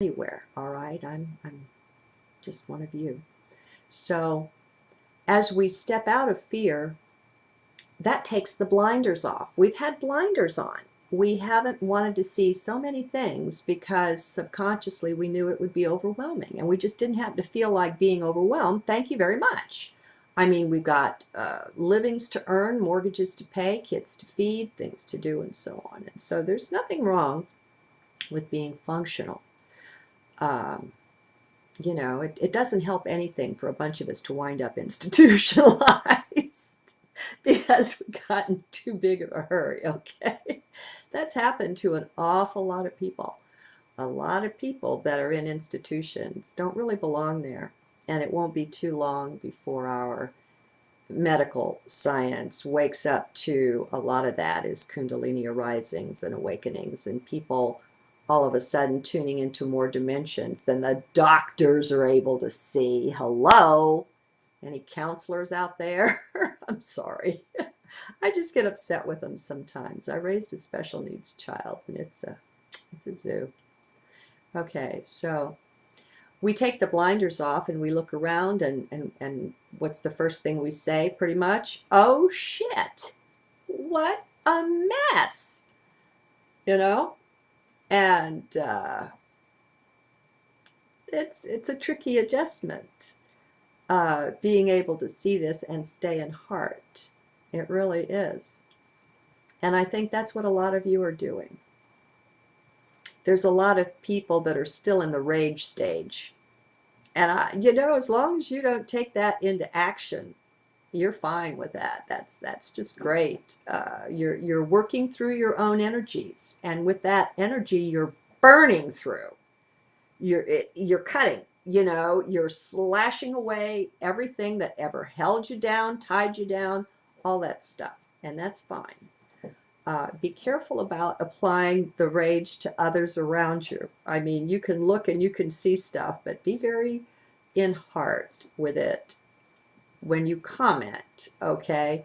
anywhere. All right, I'm just one of you. So as we step out of fear, that takes the blinders off. We've had blinders on. We haven't wanted to see so many things because subconsciously we knew it would be overwhelming, and we just didn't have to feel like being overwhelmed. Thank you very much. I mean, we've got livings to earn, mortgages to pay, kids to feed, things to do, and so on. And so there's nothing wrong with being functional. Um, it doesn't help anything for a bunch of us to wind up institutionalized because we've gotten too big of a hurry, okay? That's happened to an awful lot of people. A lot of people that are in institutions don't really belong there. And it won't be too long before our medical science wakes up to a lot of that as Kundalini arisings and awakenings, and people all of a sudden tuning into more dimensions than the doctors are able to see. Hello? Any counselors out there? I'm sorry. I just get upset with them sometimes. I raised a special needs child, and it's a zoo. Okay, so we take the blinders off and we look around, and what's the first thing we say pretty much? Oh shit, what a mess, you know? And it's a tricky adjustment, being able to see this and stay in heart. It really is. And I think that's what a lot of you are doing. There's a lot of people that are still in the rage stage. And as long as you don't take that into action, you're fine with that. That's just great. You're working through your own energies, and with that energy, you're burning through. You're cutting. You're slashing away everything that ever held you down, tied you down, all that stuff, and that's fine. Be careful about applying the rage to others around you. I mean, you can look and you can see stuff, but be very in heart with it when you comment, okay?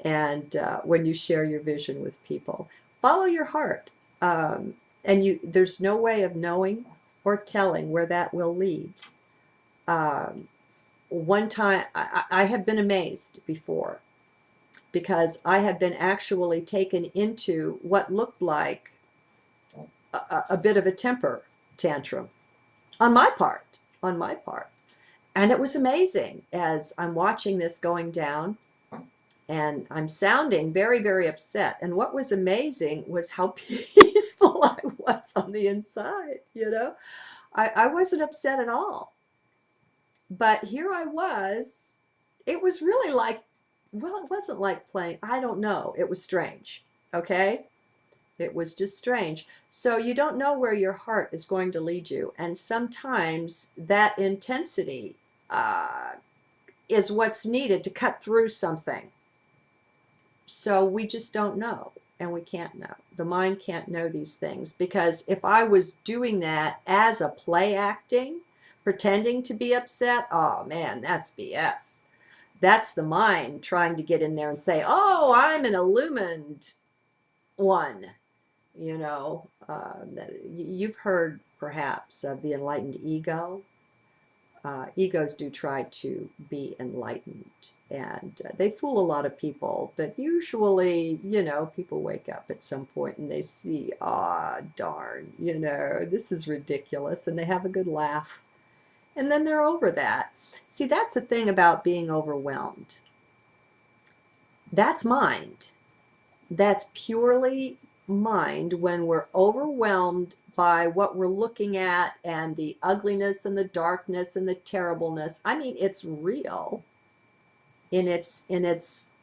And when you share your vision with people. Follow your heart. There's no way of knowing or telling where that will lead. One time, I have been amazed before, because I had been actually taken into what looked like a bit of a temper tantrum on my part. And it was amazing as I'm watching this going down, and I'm sounding very, very upset. And what was amazing was how peaceful I was on the inside, I wasn't upset at all. But here I was. It was really like, well, it wasn't like playing, I don't know. It was strange, okay? It was just strange. So you don't know where your heart is going to lead you. And sometimes that intensity is what's needed to cut through something. So we just don't know, and we can't know. The mind can't know these things, because if I was doing that as a play acting, pretending to be upset, oh man, that's BS. That's the mind trying to get in there and say, oh, I'm an illumined one. You've heard perhaps of the enlightened ego. Egos do try to be enlightened, and they fool a lot of people, but usually, people wake up at some point and they see, darn, this is ridiculous, and they have a good laugh, and then they're over that. See, that's the thing about being overwhelmed. That's mind. That's purely mind. When we're overwhelmed by what we're looking at, and the ugliness and the darkness and the terribleness, I mean, it's real in its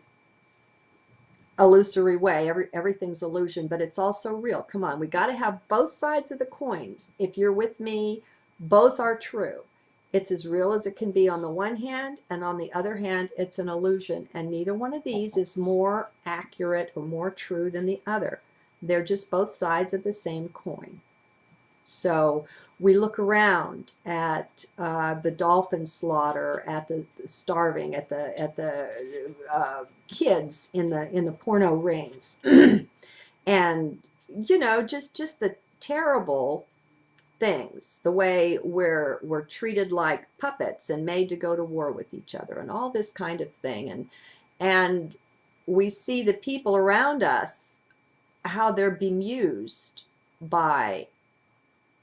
illusory way. Everything's illusion, but it's also real. Come on, we got to have both sides of the coin. If you're with me, both are true. It's as real as it can be on the one hand, and on the other hand, it's an illusion. And neither one of these is more accurate or more true than the other. They're just both sides of the same coin. So we look around at the dolphin slaughter, at the starving, at the kids in the porno rings, and just the terrible things, the way we're treated like puppets and made to go to war with each other and all this kind of thing. And we see the people around us, how they're bemused by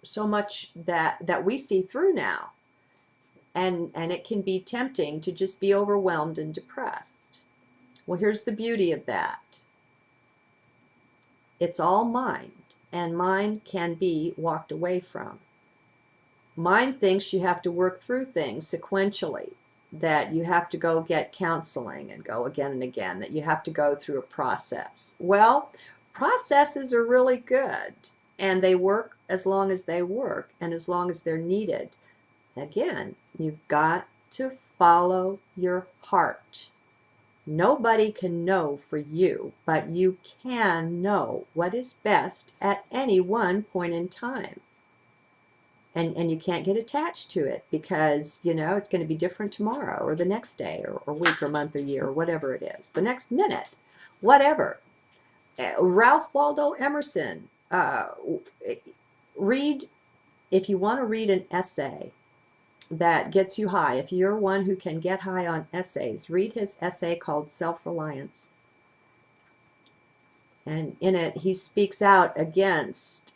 so much that we see through now. And it can be tempting to just be overwhelmed and depressed. Well, here's the beauty of that. It's all mind, and mind can be walked away from. Mind thinks you have to work through things sequentially, that you have to go get counseling and go again and again, that you have to go through a process. Well, processes are really good, and they work as long as they work and as long as they're needed. Again, you've got to follow your heart. Nobody can know for you, but you can know what is best at any one point in time. And you can't get attached to it because, you know, it's going to be different tomorrow or the next day or week or month or year or whatever it is, the next minute, whatever. Ralph Waldo Emerson, read, if you want to read an essay that gets you high, if you're one who can get high on essays, read his essay called Self-Reliance. And in it, he speaks out against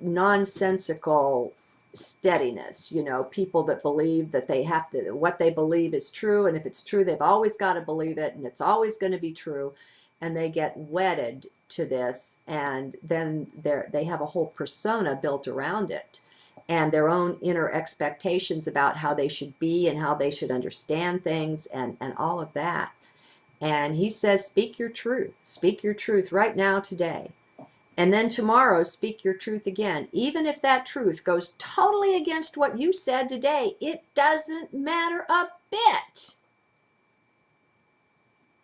nonsensical steadiness, you know, people that believe that they have to, what they believe is true, and if it's true, they've always got to believe it, and it's always going to be true, and they get wedded to this, and then they have a whole persona built around it, and their own inner expectations about how they should be and how they should understand things and all of that. And he says, speak your truth right now, today. And then tomorrow, speak your truth again. Even if that truth goes totally against what you said today, it doesn't matter a bit.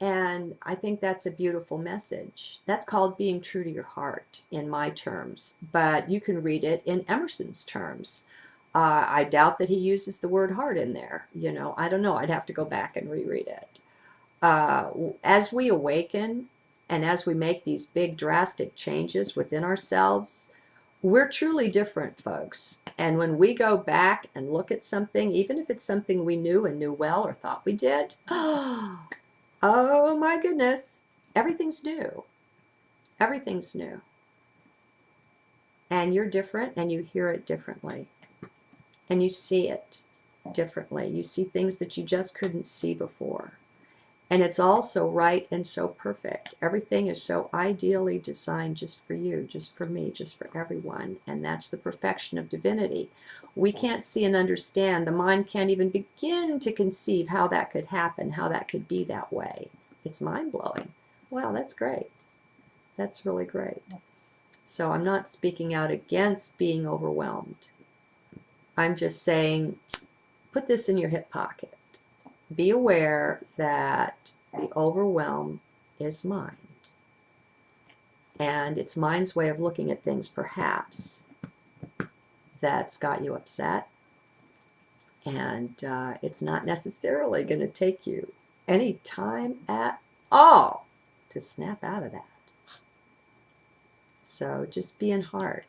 And I think that's a beautiful message. That's called being true to your heart in my terms, but you can read it in Emerson's terms. I doubt that he uses the word heart in there. You know, I don't know. I'd have to go back and reread it. As we awaken and as we make these big drastic changes within ourselves, we're truly different, folks. And when we go back and look at something, even if it's something we knew and knew well or thought we did, oh my goodness, everything's new. Everything's new. And you're different, and you hear it differently. And you see it differently. You see things that you just couldn't see before. And it's all so right and so perfect. Everything is so ideally designed just for you, just for me, just for everyone. And that's the perfection of divinity. We can't see and understand. The mind can't even begin to conceive how that could happen, how that could be that way. It's mind-blowing. Wow, that's great. That's really great. So I'm not speaking out against being overwhelmed. I'm just saying, put this in your hip pocket. Be aware that the overwhelm is mind. And it's mind's way of looking at things, perhaps, that's got you upset. And it's not necessarily going to take you any time at all to snap out of that. So just be in heart.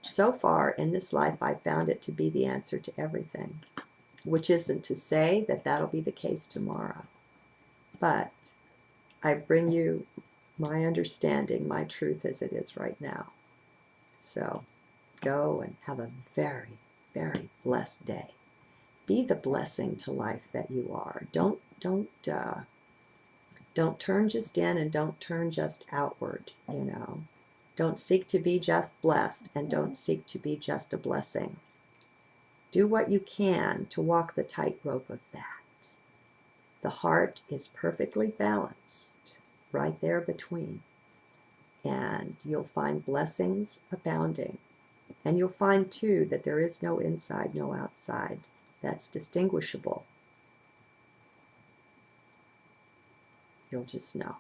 So far in this life, I found it to be the answer to everything. Which isn't to say that that'll be the case tomorrow. But I bring you my understanding, my truth as it is right now. So go and have a very, very blessed day. Be the blessing to life that you are. Don't turn just in and don't turn just outward, you know. Don't seek to be just blessed and don't seek to be just a blessing. Do what you can to walk the tightrope of that. The heart is perfectly balanced right there between. And you'll find blessings abounding. And you'll find, too, that there is no inside, no outside. That's distinguishable. You'll just know.